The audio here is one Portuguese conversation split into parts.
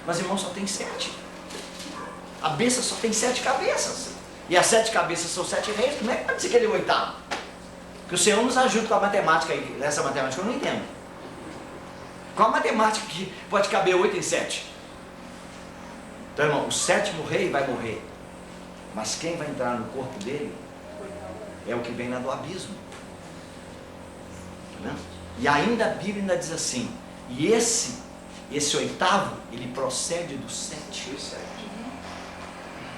Mas, irmão, só tem 7. A besta só tem 7 cabeças. E as 7 cabeças são 7 reis. Como é que pode dizer que ele é o 8º? Que o Senhor nos ajude com a matemática aí. Essa matemática eu não entendo. Qual a matemática que pode caber 8 em 7? Então, irmão, o 7º rei vai morrer. Mas quem vai entrar no corpo dele é o que vem lá do abismo. Tá vendo? E ainda a Bíblia ainda diz assim, e esse 8º, ele procede do 7.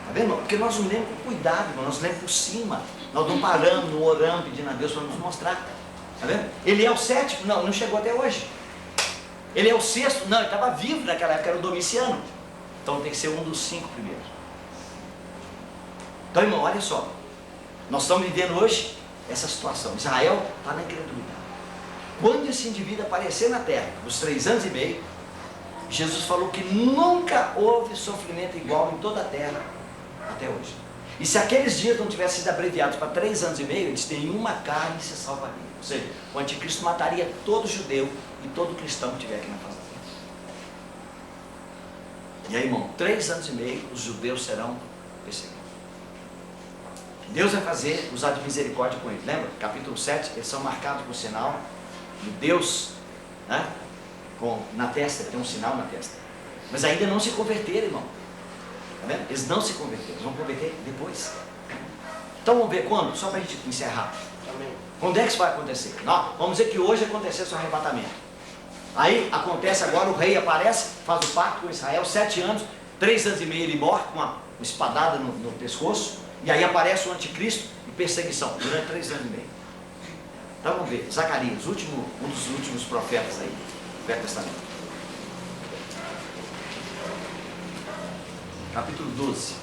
Tá vendo, irmão? Porque nós não lemos com cuidado, irmão. Nós lemos por cima. Nós não paramos, não oramos, pedindo a Deus para nos mostrar. Tá vendo? Ele é o 7º? Não, não chegou até hoje. Ele é o 6º? Não, ele estava vivo naquela época, era o Domiciano. Então tem que ser um dos 5 primeiros. Então, irmão, olha só. Nós estamos vivendo hoje essa situação. Israel está na incredulidade. Quando esse indivíduo aparecer na terra, dos 3 anos e meio, Jesus falou que nunca houve sofrimento igual em toda a terra até hoje. E se aqueles dias não tivessem sido abreviados para 3 anos e meio, eles têm uma carne se salvaria. Ou seja, o anticristo mataria todo judeu e todo cristão que estiver aqui na face da terra. E aí, irmão, 3 anos e meio, os judeus serão perseguidos. Deus vai fazer, usar de misericórdia com eles. Lembra? Capítulo 7, eles são marcados por sinal de Deus, né? Na testa, tem um sinal na testa. Mas ainda não se converteram, irmão. Tá vendo? Eles não se converteram, eles vão converter depois. Então vamos ver quando? Só para a gente encerrar. Amém. Quando é que isso vai acontecer? Não, vamos dizer que hoje acontecesse o arrebatamento. Aí acontece agora, o rei aparece, faz o pacto com Israel, 7 anos, 3 anos e meio ele morre com uma espadada no pescoço. E aí aparece o anticristo e perseguição durante 3 anos e meio. Então vamos ver, Zacarias, um dos últimos profetas aí do Velho Testamento. Capítulo 12.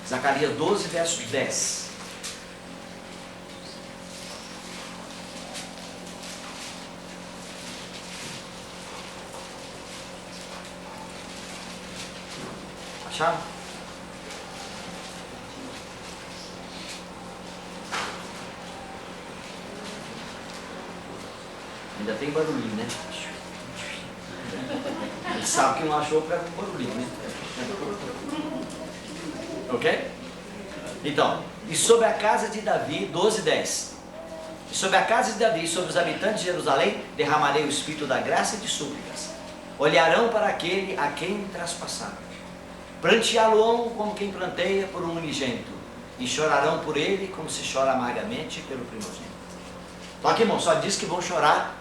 Zacarias 12, verso 10. Acharam? Ainda tem barulhinho, né? A gente sabe que não achou por causa do barulhinho, né? Ok? Então, e sobre a casa de Davi, 12:10. E sobre a casa de Davi e sobre os habitantes de Jerusalém, derramarei o espírito da graça e de súplicas. Olharão para aquele a quem me traspassaram. Pranteá-lo-ão como quem planteia por um unigênito, e chorarão por ele como se chora amargamente pelo primogênito. Então aqui, irmão, só diz que vão chorar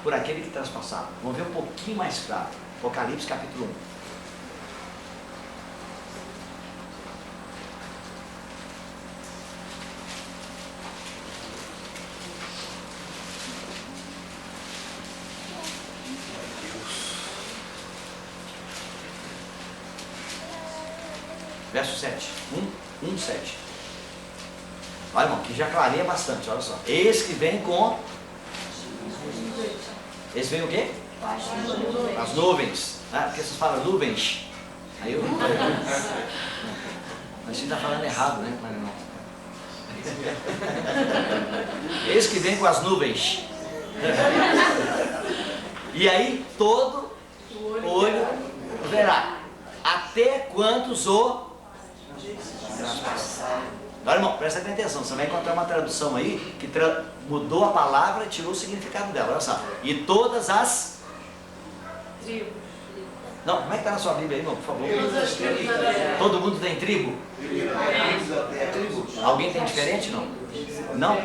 por aquele que traspassaram. Vamos ver um pouquinho mais claro. Apocalipse capítulo 1. Verso 7, 7. Olha, irmão, que já clareia bastante, olha só. Eis que vem com... Eis vem o quê? As nuvens. Ah, porque vocês falam nuvens. Aí eu... Mas você está falando errado, né? Mas não. Eis que vem com as nuvens. E aí todo olho verá. Até quantos o... Agora, irmão, presta atenção, você vai encontrar uma tradução aí que mudou a palavra e tirou o significado dela, olha só. E todas as tribos. Não, como é que está na sua Bíblia aí, irmão, por favor? Todo mundo tem tribo? É tribo. Alguém tem diferente, não? Não?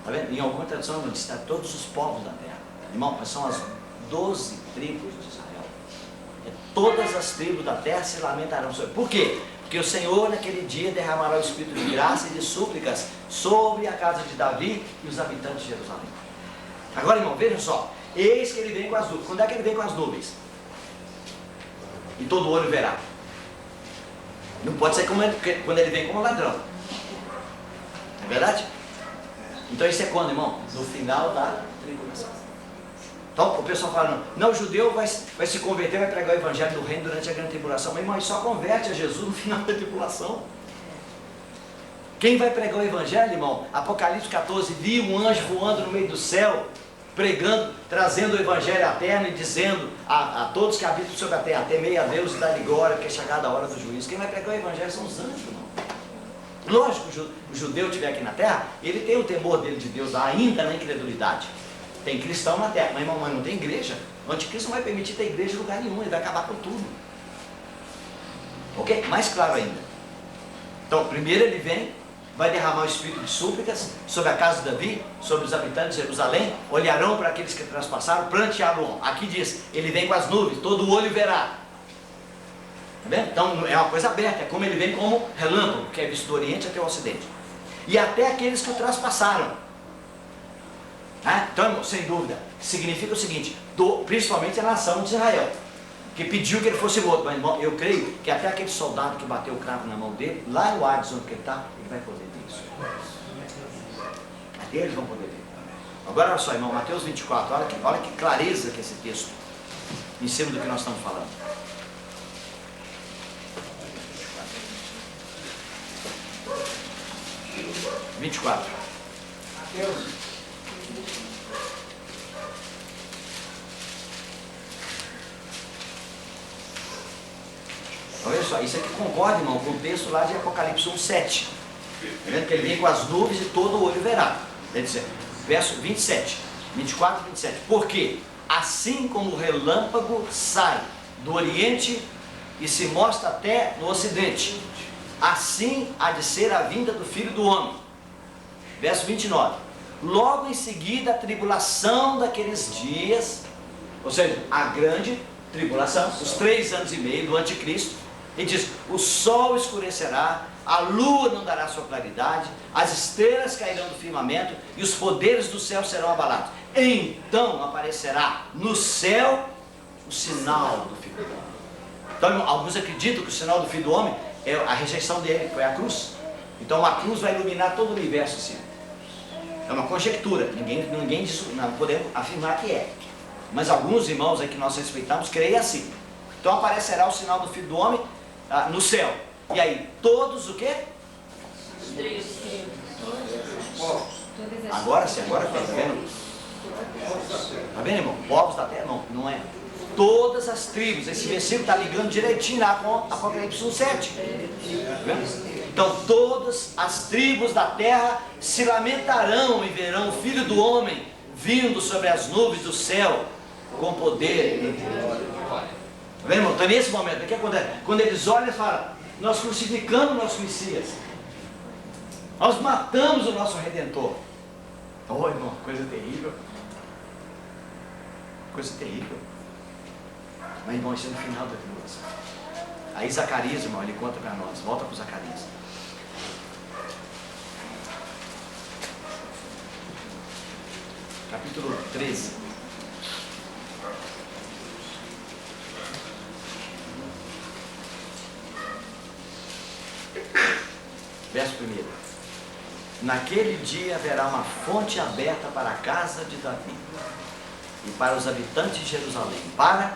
Tá vendo? Em alguma tradução diz está todos os povos da terra. Irmão, mas são as 12 tribos de Israel. Todas as tribos da terra se lamentarão sobre. Por quê? Porque o Senhor naquele dia derramará o espírito de graça e de súplicas sobre a casa de Davi e os habitantes de Jerusalém. Agora, irmão, vejam só. Eis que ele vem com as nuvens. Quando é que ele vem com as nuvens? E todo olho verá. Não pode ser quando ele vem como ladrão. É verdade? Então isso é quando, irmão? No final da tribulação. Então o pessoal fala, não, o judeu vai se converter, vai pregar o evangelho do reino durante a grande tribulação. Mas irmão, ele só converte a Jesus no final da tribulação. Quem vai pregar o evangelho, irmão? Apocalipse 14, vi um anjo voando no meio do céu, pregando, trazendo o evangelho à terra e dizendo a todos que habitam sobre a terra: temei a Deus e dá-lhe glória, porque é chegada a hora do juízo. Quem vai pregar o evangelho são os anjos, irmão. Lógico, o judeu estiver aqui na terra, ele tem o temor dele de Deus, ainda na incredulidade. Tem cristão na terra, mas irmão, mas não tem igreja. O anticristo não vai permitir ter igreja em lugar nenhum, ele vai acabar com tudo. Ok? Mais claro ainda. Então, primeiro ele vem, vai derramar o espírito de súplicas sobre a casa de Davi, sobre os habitantes de Jerusalém, olharão para aqueles que transpassaram, prantearão. Aqui diz, ele vem com as nuvens, todo olho verá. Tá vendo? Então é uma coisa aberta, é como ele vem como relâmpago, que é visto do Oriente até o Ocidente. E até aqueles que o transpassaram. Então, sem dúvida, significa o seguinte, principalmente a nação de Israel, que pediu que ele fosse morto. Mas, irmão, eu creio que até aquele soldado que bateu o cravo na mão dele, lá no Hades, onde ele está, ele vai poder ver isso. Até eles vão poder ver. Agora, olha só, irmão, Mateus 24, olha que clareza que é esse texto, em cima do que nós estamos falando. Mateus. Olha só, isso aqui concorda, irmão, com o texto lá de Apocalipse 1:7. Está vendo que ele vem com as nuvens e todo o olho verá. Quer dizer, verso 27, 24 e 27. Porque assim como o relâmpago sai do Oriente e se mostra até no Ocidente, assim há de ser a vinda do Filho do Homem. Verso 29. Logo em seguida a tribulação daqueles dias, ou seja, a grande tribulação, os 3 anos e meio do anticristo. Ele diz, o sol escurecerá, a lua não dará sua claridade, as estrelas cairão do firmamento e os poderes do céu serão abalados. Então aparecerá no céu o sinal do Filho do Homem. Então alguns acreditam que o sinal do Filho do Homem é a rejeição dele, foi a cruz. Então a cruz vai iluminar todo o universo assim. É uma conjectura, ninguém diz, não podemos afirmar que é. Mas alguns irmãos aí que nós respeitamos creem assim. Então aparecerá o sinal do Filho do Homem no céu. E aí, todos o quê? Agora sim, agora está vendo? Está vendo, irmão? Povos da terra, não é. Todas as tribos, esse versículo está ligando direitinho lá com Apocalipse 1:7. Tá vendo? Então todas as tribos da terra se lamentarão e verão o Filho do Homem vindo sobre as nuvens do céu com poder e glória. Tá vendo, irmão? Então nesse momento, o que acontece? Quando eles olham e falam, nós crucificamos o nosso Messias, nós matamos o nosso Redentor. Oh, irmão, coisa terrível. Coisa terrível. Mas, irmão, isso é no final da tribulação. Aí Zacarias, irmão, ele conta para nós. Volta para o Zacarias. Capítulo 13. Verso 1. Naquele dia haverá uma fonte aberta para a casa de Davi e para os habitantes de Jerusalém, para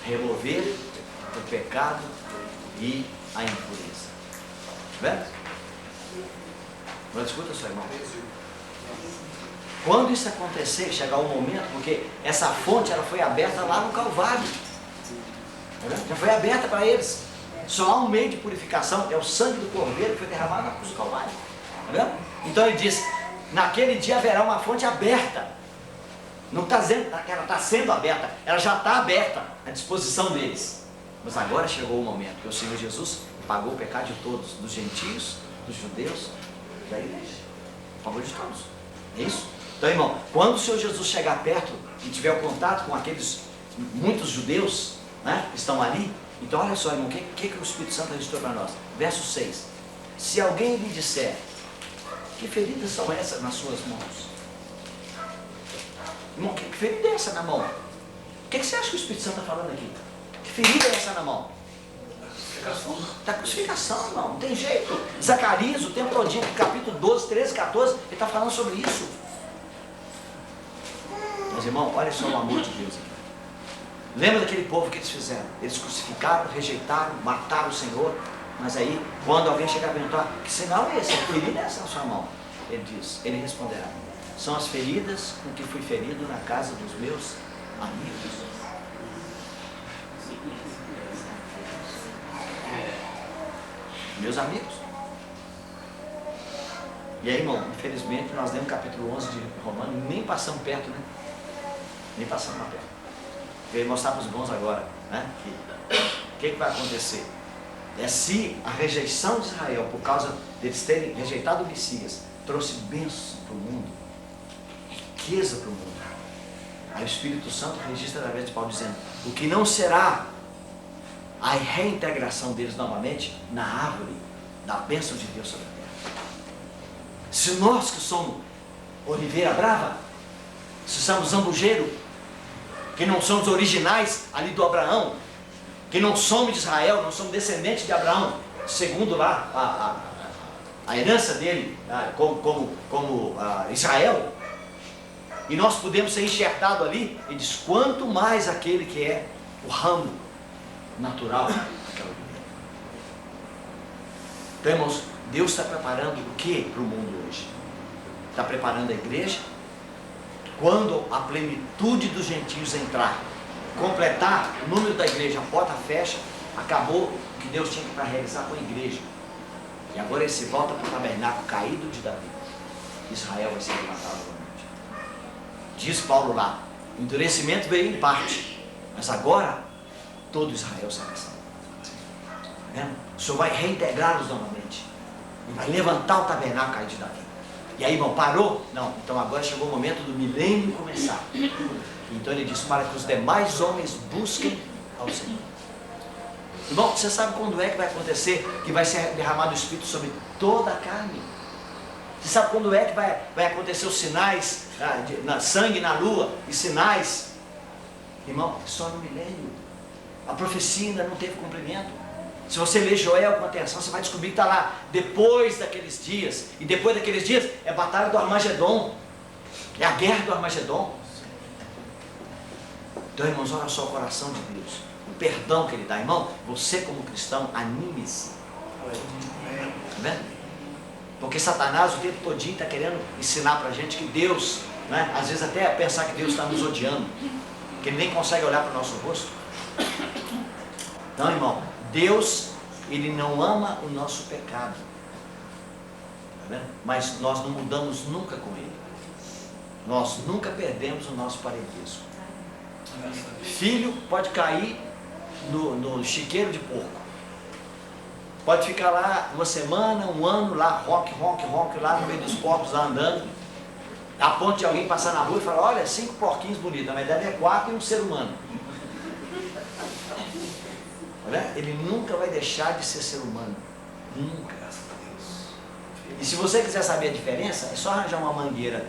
remover o pecado e a impureza. Vendo? Agora escuta só, irmão. Quando isso acontecer, chegar um momento, porque essa fonte ela foi aberta lá no Calvário, já foi aberta para eles. Só há um meio de purificação, é o sangue do Cordeiro que foi derramado na cruz do Calvário. Tá? Então ele diz, naquele dia haverá uma fonte aberta. Não está dizendo que ela está sendo aberta, ela já está aberta à disposição deles. Mas agora chegou o momento que o Senhor Jesus pagou o pecado de todos, dos gentios, dos judeus, da igreja. Pagou de todos. É isso? Então, irmão, quando o Senhor Jesus chegar perto e tiver o contato com aqueles muitos judeus, né, que estão ali, então olha só, irmão, o que o Espírito Santo registrou para nós? Verso 6. Se alguém lhe disser, que feridas são essas nas suas mãos? Irmão, que ferida é essa na mão? O que você acha que o Espírito Santo está falando aqui? Que ferida é essa na mão? Da crucificação, irmão, não tem jeito. Zacarias, o tempo todinho, capítulo 12, 13, 14, ele está falando sobre isso. Mas, irmão, olha só o amor de Deus aqui. Lembra daquele povo que eles fizeram? Eles crucificaram, rejeitaram, mataram o Senhor. Mas aí, quando alguém chegar a perguntar, que sinal é esse? Que ferida é essa na sua mão? Ele responderá, são as feridas com que fui ferido na casa dos meus amigos. Meus amigos. E aí, irmão, infelizmente, nós lemos o capítulo 11 de Romanos, nem passamos perto, né? Nem passamos lá perto. Veio mostrar para os bons agora, né? O que vai acontecer? É se a rejeição de Israel, por causa deles terem rejeitado o Messias, trouxe bênção para o mundo, riqueza para o mundo. Aí o Espírito Santo registra através de Paulo dizendo, o que não será a reintegração deles novamente na árvore da bênção de Deus sobre a terra. Se nós que somos oliveira brava, se somos zambujeiro, que não somos originais ali do Abraão, que não somos de Israel, não somos descendentes de Abraão, segundo lá a herança dele como Israel, e nós podemos ser enxertados ali, e diz, quanto mais aquele que é o ramo natural daquela oliveira. Então, irmãos, Deus está preparando o que para o mundo hoje? Está preparando a igreja, quando a plenitude dos gentios entrar, completar o número da igreja, a porta fecha, acabou o que Deus tinha para realizar com a igreja. E agora ele se volta para o tabernáculo caído de Davi. Israel vai ser levantado novamente. Diz Paulo lá, o endurecimento veio em parte, mas agora todo Israel será salvo. Tá vendo? O Senhor vai reintegrá-los novamente. E vai levantar o tabernáculo caído de Davi. E aí, irmão, parou? Não, então agora chegou o momento do milênio começar. Então ele diz, para que os demais homens busquem ao Senhor. Irmão, você sabe quando é que vai acontecer, que vai ser derramado o Espírito sobre toda a carne? Você sabe quando é que vai acontecer os sinais, sangue na lua e sinais? Irmão, só no milênio. A profecia ainda não teve cumprimento. Se você ler Joel com atenção, você vai descobrir que está lá, depois daqueles dias. E depois daqueles dias é a batalha do Armagedon. É a guerra do Armagedon. Então, irmãos, olha só o coração de Deus. O perdão que Ele dá. Irmão, você como cristão, anime-se. Está vendo? Porque Satanás o tempo todinho está querendo ensinar para a gente que Deus, né, às vezes até pensar que Deus está nos odiando. Que Ele nem consegue olhar para o nosso rosto. Então, irmão, Deus, Ele não ama o nosso pecado, tá vendo? Mas nós não mudamos nunca com Ele. Nós nunca perdemos o nosso parentesco. Filho pode cair no chiqueiro de porco, pode ficar lá uma semana, um ano, lá ronque, lá no meio dos porcos, lá andando, a ponto de alguém passar na rua e falar, olha, 5 porquinhos bonitos, na verdade é 4 e um ser humano. Ele nunca vai deixar de ser ser humano. Nunca. E se você quiser saber a diferença, é só arranjar uma mangueira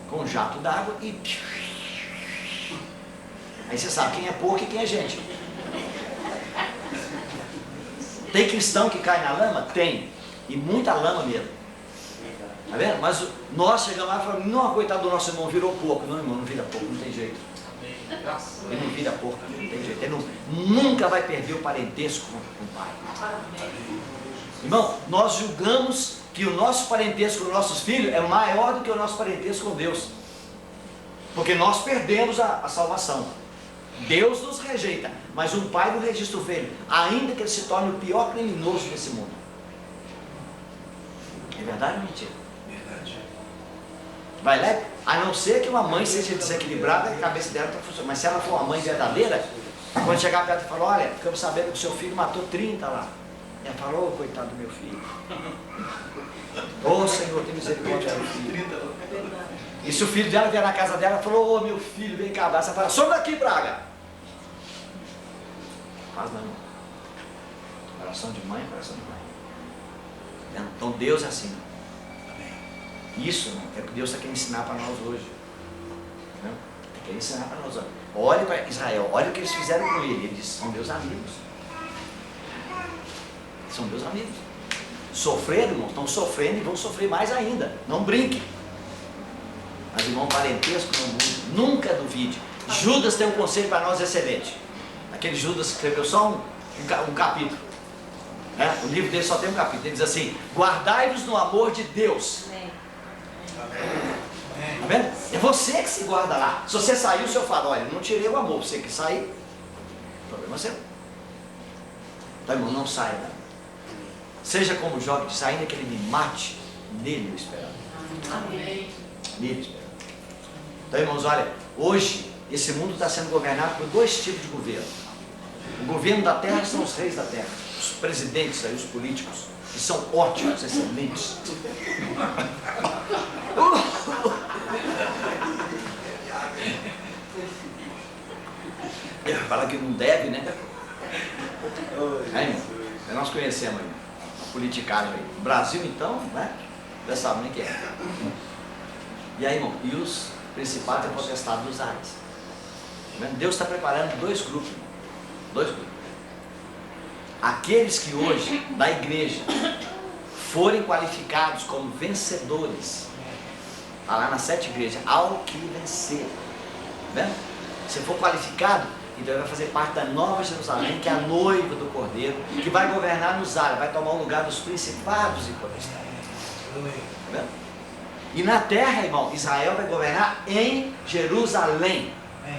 com um jato d'água e... Aí você sabe quem é porco e quem é gente. Tem cristão que cai na lama? Tem. E muita lama mesmo. Tá vendo? Mas nós chegamos lá e falamos, não, coitado do nosso irmão, virou porco. Não, irmão, não vira porco, não tem jeito. Ele não vira porco, não tem jeito. Ele nunca vai perder o parentesco com o pai. Irmão, nós julgamos que o nosso parentesco com os nossos filhos é maior do que o nosso parentesco com Deus. Porque nós perdemos a salvação. Deus nos rejeita, mas um pai não registra o filho, ainda que ele se torne o pior criminoso desse mundo. É verdade ou mentira? Verdade. Vai lá, a não ser que uma mãe seja desequilibrada, a cabeça dela está funcionando. Mas se ela for uma mãe verdadeira, quando chegar perto e falar, olha, ficamos sabendo que o seu filho matou 30 lá. Ela falou, oh, coitado do meu filho. Ô Senhor, tem misericórdia do meu filho. E se o filho dela vier na casa dela, falou, ô meu filho, vem cá, você fala, some daqui, praga. Faz não. Coração de mãe, coração de mãe. Então Deus é assim. Isso é o que Deus está querendo ensinar para nós hoje. Está querendo ensinar para nós hoje. Olhe para Israel, olha o que eles fizeram com ele. Ele disse, são meus amigos. São meus amigos. Sofreram, irmão, estão sofrendo e vão sofrer mais ainda. Não brinque. Mas, irmão, parentesco nunca duvide. Judas tem um conselho para nós excelente. Aquele Judas que escreveu só um capítulo. O livro dele só tem um capítulo. Ele diz assim: guardai-vos no amor de Deus. Tá vendo? É você que se guarda lá. Se você sair, o senhor fala: olha, não tirei o amor. Você que sair, o problema é seu. Então, irmão, não saia, né? Seja como o jovem diz, ainda que ele me mate, nele eu espero. Amém. Nele espero. Então, irmãos, olha, hoje esse mundo está sendo governado por dois tipos de governo. O governo da terra são os reis da terra, os presidentes aí, os políticos, que são ótimos, excelentes. Fala que não deve, né? Aí, irmão, nós conhecemos aí a politicagem aí. O Brasil, então, né? Já sabe nem que é. E aí, irmão, e os principados e potestades dos ares. Deus está preparando dois grupos, irmão. Dois grupos. Aqueles que hoje, da igreja, forem qualificados como vencedores, está lá nas 7 igrejas, ao que vencer. Tá vendo? Se for qualificado, então ele vai fazer parte da Nova Jerusalém, que é a noiva do Cordeiro, que vai governar nos ares, vai tomar o lugar dos principados e potestades. Tá vendo? E na terra, irmão, Israel vai governar em Jerusalém. Tá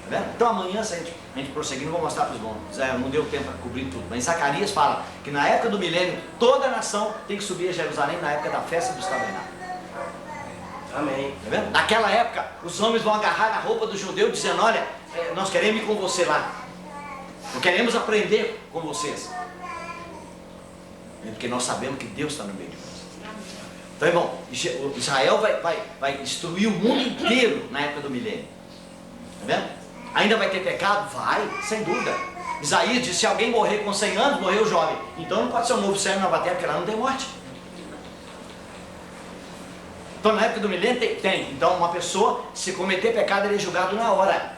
vendo? Então amanhã, se a gente prosseguir, não vou mostrar para os irmãos, não deu tempo para cobrir tudo, mas Zacarias fala que na época do milênio, toda a nação tem que subir a Jerusalém na época da festa dos tabernáculos. Amém. Tá vendo? Naquela época, os homens vão agarrar na roupa do judeu dizendo: olha, nós queremos ir com você lá. Nós queremos aprender com vocês. Porque nós sabemos que Deus está no meio de nós. Então, irmão, Israel vai instruir o mundo inteiro na época do milênio. Tá vendo? Ainda vai ter pecado? Vai, sem dúvida. Isaías disse: se alguém morrer com 100 anos, morreu jovem. Então não pode ser um novo céu e nova terra, porque lá não tem morte. Então na época do milênio tem. Então uma pessoa, se cometer pecado, ele é julgado na hora.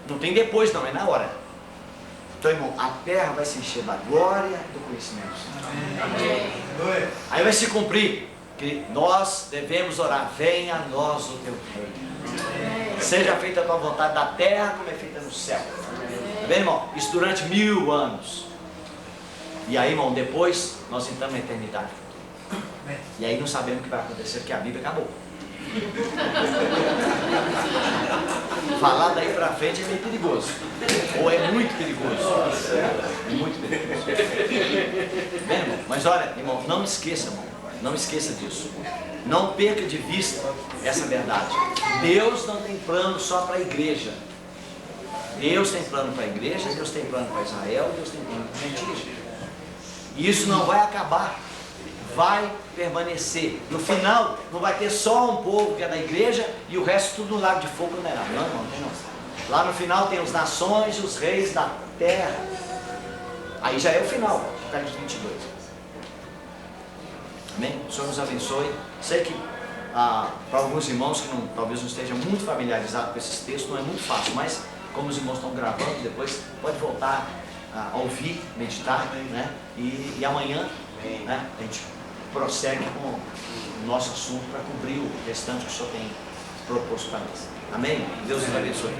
Não tem depois não, é na hora. Então, irmão, a terra vai se encher da glória do conhecimento do Senhor. Aí vai se cumprir que nós devemos orar: venha a nós o teu reino. Seja feita a tua vontade na terra como é feita no céu. Tá vendo, irmão? Isso durante 1000 anos. E aí, irmão, depois nós entramos na eternidade. E aí não sabemos o que vai acontecer, porque a Bíblia acabou. Falar daí pra frente é meio perigoso. Ou é muito perigoso. É muito perigoso. Bem, irmão? Mas olha, irmão, não esqueça, irmão. Não esqueça disso. Não perca de vista essa verdade. Deus não tem plano só para a igreja. Deus tem plano para a igreja, Deus tem plano para Israel, Deus tem plano para os gentios. E isso não vai acabar. Vai permanecer. No final, não vai ter só um povo que é da igreja e o resto tudo no lago de fogo condenado. Não, irmão, não tem não. Lá no final tem as nações, os reis da terra. Aí já é o final, Apocalipse 22. Amém? O Senhor nos abençoe. Sei que para alguns irmãos que talvez não estejam muito familiarizados com esses textos, não é muito fácil, mas como os irmãos estão gravando, depois pode voltar a ouvir, meditar, né? E amanhã, né, a gente prossegue com o nosso assunto para cobrir o restante que o Senhor tem proposto para nós. Amém? Deus nos abençoe.